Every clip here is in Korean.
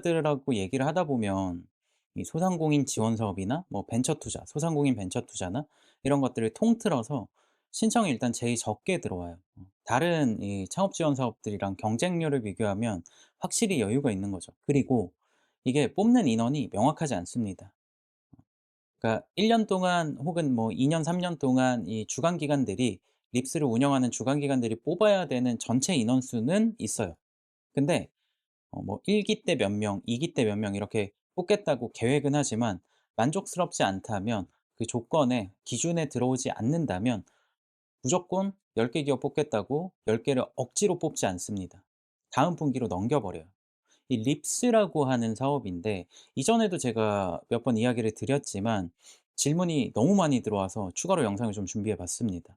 들하고 얘기를 하다 보면 이 소상공인 지원 사업이나 뭐 벤처 투자, 소상공인 벤처 투자나 이런 것들을 통틀어서 신청이 일단 제일 적게 들어와요. 다른 이 창업 지원 사업들이랑 경쟁률을 비교하면 확실히 여유가 있는 거죠. 그리고 이게 뽑는 인원이 명확하지 않습니다. 그러니까 1년 동안 혹은 뭐 2년 3년 동안 이 주간 기관들이 립스를 운영하는 주간 기관들이 뽑아야 되는 전체 인원수는 있어요. 근데 뭐 1기 때 몇 명, 2기 때 몇 명 이렇게 뽑겠다고 계획은 하지만 만족스럽지 않다면 그 조건에 기준에 들어오지 않는다면 무조건 10개 기업 뽑겠다고 10 개를 억지로 뽑지 않습니다. 다음 분기로 넘겨 버려요. 이 립스라고 하는 사업인데 이전에도 제가 몇 번 이야기를 드렸지만 질문이 너무 많이 들어와서 추가로 영상을 좀 준비해 봤습니다.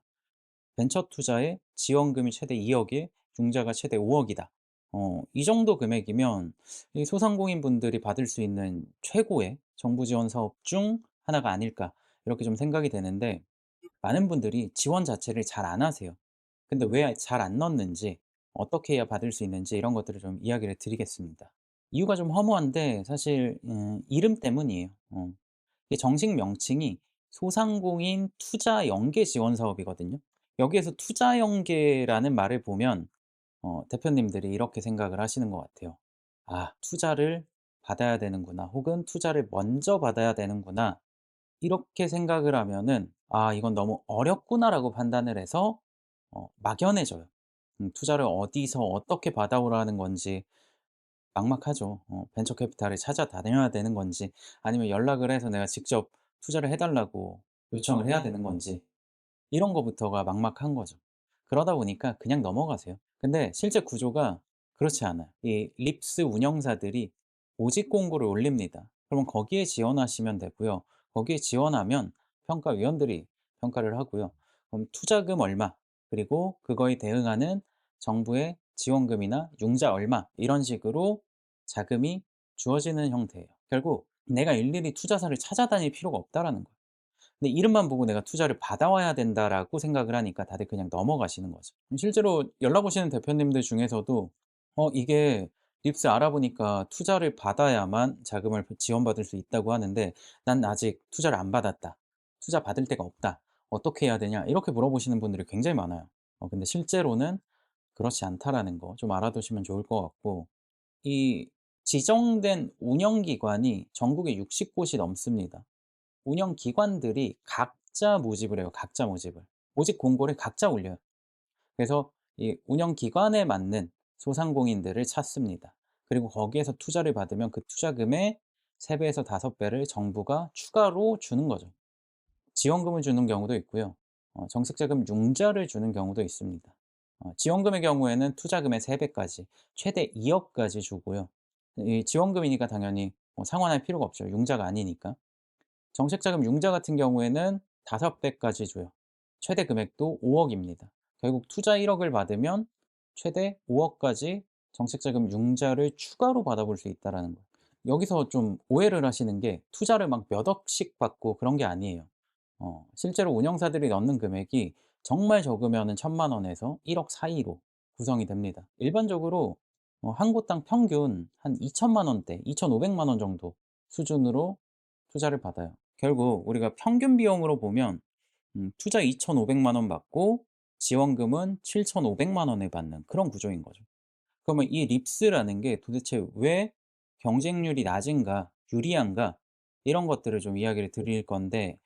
벤처 투자에 지원금이 최대 2억 에 융자가 최대 5억 이다. 이 정도 금액이면 이 소상공인 분들이 받을 수 있는 최고의 정부 지원 사업 중 하나가 아닐까 이렇게 좀 생각이 되는데 많은 분들이 지원 자체를 잘 안 하세요. 근데 왜 잘 안 넣는지 어떻게 해야 받을 수 있는지 이런 것들을 좀 이야기를 드리겠습니다. 이유가 좀 허무한데 사실 이름 때문이에요. 이게 정식 명칭이 소상공인 투자 연계 지원 사업이거든요. 여기에서 투자 연계라는 말을 보면 대표님들이 이렇게 생각을 하시는 것 같아요. '아 투자를 받아야 되는구나.' 혹은 '투자를 먼저 받아야 되는구나.' 이렇게 생각을 하면은 '아 이건 너무 어렵구나.'라고 판단을 해서 막연해져요. 투자를 어디서 어떻게 받아오라는 건지 막막하죠. 벤처 캐피탈을 찾아다녀야 되는 건지 아니면 연락을 해서 내가 직접 투자를 해 달라고 요청을 해야 되는 건지 이런 거부터가 막막한 거죠. 그러다 보니까 그냥 넘어가세요. 근데 실제 구조가 그렇지 않아요. 이 립스 운영사들이 모집 공고를 올립니다. 그러면 거기에 지원하시면 되고요. 거기에 지원하면 평가위원들이 평가를 하고요. 그럼 투자금 얼마, 그리고 그거에 대응하는 정부의 지원금이나 융자 얼마 이런 식으로 자금이 주어지는 형태예요. 결국 내가 일일이 투자사를 찾아다닐 필요가 없다라는 거예요. 근데 이름만 보고 '내가 투자를 받아와야 된다.'라고 생각을 하니까 다들 그냥 넘어가시는 거죠. 실제로 연락 오시는 대표님들 중에서도 이게 립스 알아보니까 투자를 받아야만 자금을 지원받을 수 있다고 하는데 "난 아직 투자를 안 받았다. 투자 받을 데가 없다. 어떻게 해야 되냐?" 이렇게 물어보시는 분들이 굉장히 많아요. 근데 실제로는 그렇지 않다라는 거 좀 알아두시면 좋을 것 같고 이 지정된 운영 기관이 전국에 60 곳이 넘습니다. 운영 기관들이 각자 모집을 해요, 각자 모집을. 모집 공고를 각자 올려요. 그래서 이 운영 기관에 맞는 소상공인들을 찾습니다. 그리고 거기에서 투자를 받으면 그 투자금의 3 배에서 5 배를 정부가 추가로 주는 거죠. 지원금을 주는 경우도 있고요. 정식 자금 융자를 주는 경우도 있습니다. 지원금의 경우에는 투자금의 3 배까지 최대 2억 까지 주고요. 이 지원금이니까 당연히 뭐 상환할 필요가 없죠. 융자가 아니니까. 정책 자금 융자 같은 경우에는 5 배까지 줘요. 최대 금액도 5억 입니다. 결국 투자 1억 을 받으면 최대 5억 까지 정책 자금 융자를 추가로 받아볼 수 있다라는 거예요. 여기서 좀 오해를 하시는 게 투자를 막 몇 억씩 받고 그런 게 아니에요. 실제로 운영사들이 넣는 금액이 정말 적으면은 1,000만 원에서 1억 사이로 구성이 됩니다. 일반적으로 한 곳당 평균 한 2,000만 원대, 2,500만 원 정도 수준으로 투자를 받아요. 결국 우리가 평균 비용으로 보면 투자 2,500만 원 받고 지원금은 7,500만 원을 받는 그런 구조인 거죠. 그러면 이 립스라는 게 도대체 왜 경쟁률이 낮은가, 유리한가 이런 것들을 좀 이야기를 드릴 건데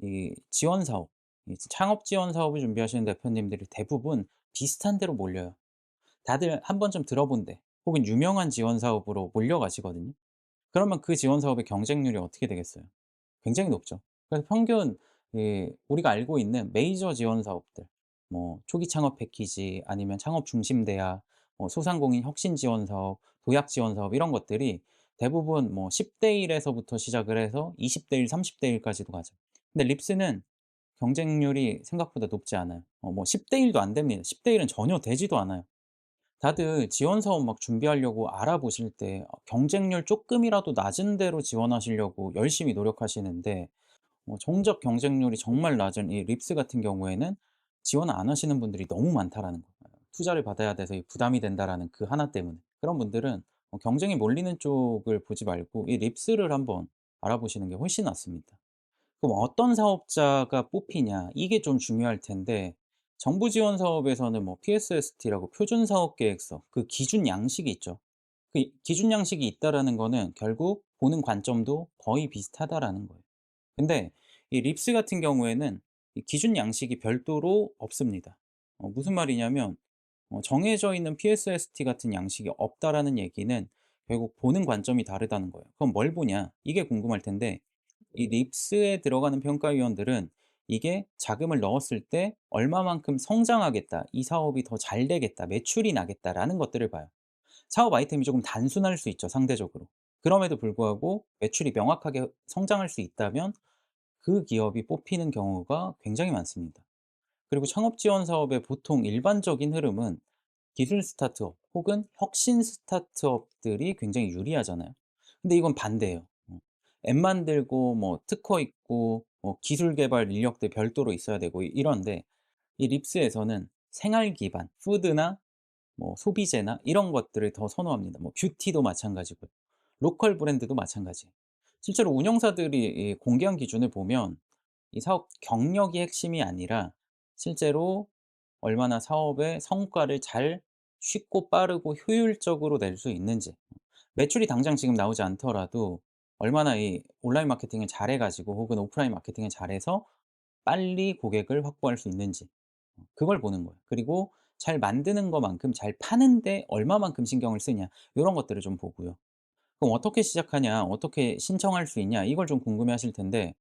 이 지원 사업, 이 창업 지원 사업을 준비하시는 대표님들이 대부분 비슷한 데로 몰려요. 다들 한 번쯤 들어본 데 혹은 유명한 지원 사업으로 몰려가시거든요. 그러면 그 지원 사업의 경쟁률이 어떻게 되겠어요? 굉장히 높죠. 그래서 평균 우리가 알고 있는 메이저 지원 사업들 뭐 초기 창업 패키지 아니면 창업 중심 대학 소상공인 혁신 지원 사업, 도약 지원 사업 이런 것들이 대부분 뭐 10대 1 에서부터 시작을 해서 20대 1, 30대 1 까지도 가죠. 근데 립스는 경쟁률이 생각보다 높지 않아요. 뭐 10대 1도 안 됩니다. 10대 1은 전혀 되지도 않아요. 다들 지원 사업 막 준비하려고 알아보실 때 경쟁률 쪼끔이라도 낮은 데로 지원하시려고 열심히 노력하시는데 정작 경쟁률이 정말 낮은 이 립스 같은 경우에는 지원 안 하시는 분들이 너무 많다라는 거예요. 투자를 받아야 돼서 이 부담이 된다라는 그 하나 때문에. 그런 분들은 경쟁이 몰리는 쪽을 보지 말고 이 립스를 한번 알아보시는 게 훨씬 낫습니다. 그럼 어떤 사업자가 뽑히냐 이게 좀 중요할 텐데 정부 지원 사업에서는 뭐 PSST라고 표준 사업 계획서 그 기준 양식이 있죠. 그 기준 양식이 있다라는 거는 결국 보는 관점도 거의 비슷하다라는 거예요. 근데 이 립스 같은 경우에는 이 기준 양식이 별도로 없습니다. 무슨 말이냐면 정해져 있는 PSST 같은 양식이 없다라는 얘기는 결국 보는 관점이 다르다는 거예요. 그럼 뭘 보냐? 이게 궁금할 텐데 이 립스에 들어가는 평가위원들은 이게 자금을 넣었을 때 얼마만큼 성장하겠다, 이 사업이 더 잘 되겠다, 매출이 나겠다라는 것들을 봐요. 사업 아이템이 조금 단순할 수 있죠, 상대적으로. 그럼에도 불구하고 매출이 명확하게 성장할 수 있다면 그 기업이 뽑히는 경우가 굉장히 많습니다. 그리고 창업 지원 사업의 보통 일반적인 흐름은 기술 스타트업 혹은 혁신 스타트업들이 굉장히 유리하잖아요. 근데 이건 반대예요. 앱 만들고 뭐 특허 있고 뭐 기술 개발 인력들 별도로 있어야 되고 이런데 이 립스에서는 생활 기반, 푸드나 뭐 소비재나 이런 것들을 더 선호합니다. 뭐 뷰티도 마찬가지고요. 로컬 브랜드도 마찬가지예요. 실제로 운영사들이 이 공개한 기준을 보면 이 사업 경력이 핵심이 아니라 실제로 얼마나 사업의 성과를 잘 쉽고 빠르고 효율적으로 낼 수 있는지, 매출이 당장 지금 나오지 않더라도 얼마나 이 온라인 마케팅을 잘해 가지고 혹은 오프라인 마케팅을 잘해서 빨리 고객을 확보할 수 있는지, 그걸 보는 거예요. 그리고 잘 만드는 것만큼 잘 파는데 얼마만큼 신경을 쓰냐, 요런 것들을 좀 보고요. 그럼 어떻게 시작하냐, 어떻게 신청할 수 있냐, 이걸 좀 궁금해하실 텐데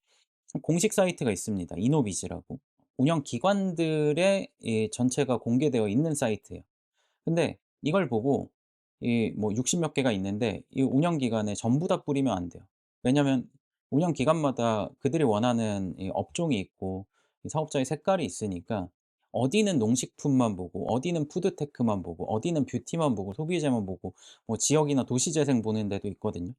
공식 사이트가 있습니다. 이노비즈라고. 운영 기관들의 이 전체가 공개되어 있는 사이트예요. 근데 이걸 보고 이 뭐 60몇 개가 있는데 이 운영 기간에 전부 다 뿌리면 안 돼요. 왜냐하면 운영 기관마다 그들이 원하는 이 업종이 있고 이 사업자의 색깔이 있으니까 어디는 농식품만 보고 어디는 푸드테크만 보고 어디는 뷰티만 보고 소비재만 보고 뭐 지역이나 도시 재생 보는 데도 있거든요.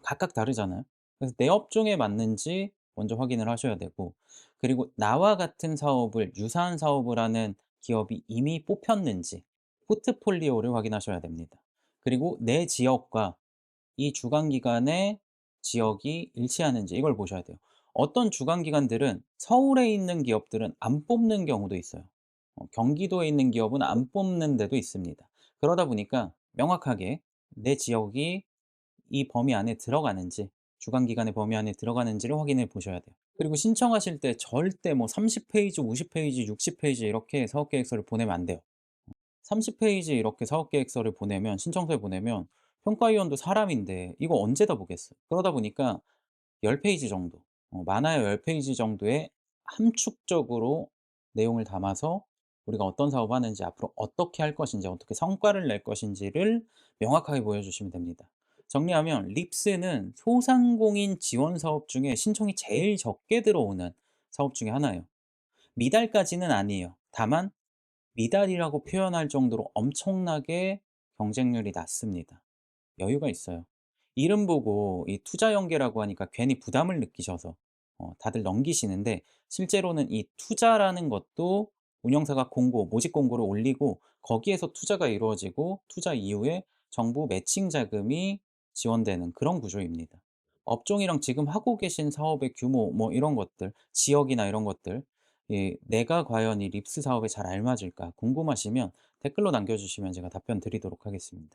각각 다르잖아요. 그래서 내 업종에 맞는지 먼저 확인을 하셔야 되고, 그리고 나와 같은 사업을 유사한 사업을 하는 기업이 이미 뽑혔는지 포트폴리오를 확인하셔야 됩니다. 그리고 내 지역과 이 주관 기관의 지역이 일치하는지 이걸 보셔야 돼요. 어떤 주관 기관들은 서울에 있는 기업들은 안 뽑는 경우도 있어요. 경기도에 있는 기업은 안 뽑는 데도 있습니다. 그러다 보니까 명확하게 내 지역이 이 범위 안에 들어가는지, 주관 기관의 범위 안에 들어가는지를 확인해 보셔야 돼요. 그리고 신청하실 때 절대 뭐 30 페이지, 50 페이지, 60 페이지 이렇게 사업 계획서를 보내면 안 돼요. 30 페이지 이렇게 사업 계획서를 보내면, 신청서를 보내면 평가위원도 사람인데 이거 언제 다 보겠어요. 그러다 보니까 10 페이지 정도, 많아야 10 페이지 정도의 함축적으로 내용을 담아서 우리가 어떤 사업하는지, 앞으로 어떻게 할 것인지, 어떻게 성과를 낼 것인지를 명확하게 보여주시면 됩니다. 정리하면 립스는 소상공인 지원 사업 중에 신청이 제일 적게 들어오는 사업 중에 하나예요. 미달까지는 아니에요. 다만 미달이라고 표현할 정도로 엄청나게 경쟁률이 낮습니다. 여유가 있어요. 이름 보고 이 투자 연계라고 하니까 괜히 부담을 느끼셔서 다들 넘기시는데, 실제로는 이 투자라는 것도 운영사가 공고, 모집 공고를 올리고 거기에서 투자가 이루어지고 투자 이후에 정부 매칭 자금이 지원되는 그런 구조입니다. 업종이랑 지금 하고 계신 사업의 규모 뭐 이런 것들, 지역이나 이런 것들, 내가 과연 이 립스 사업에 잘 알맞을까 궁금하시면 댓글로 남겨주시면 제가 답변 드리도록 하겠습니다.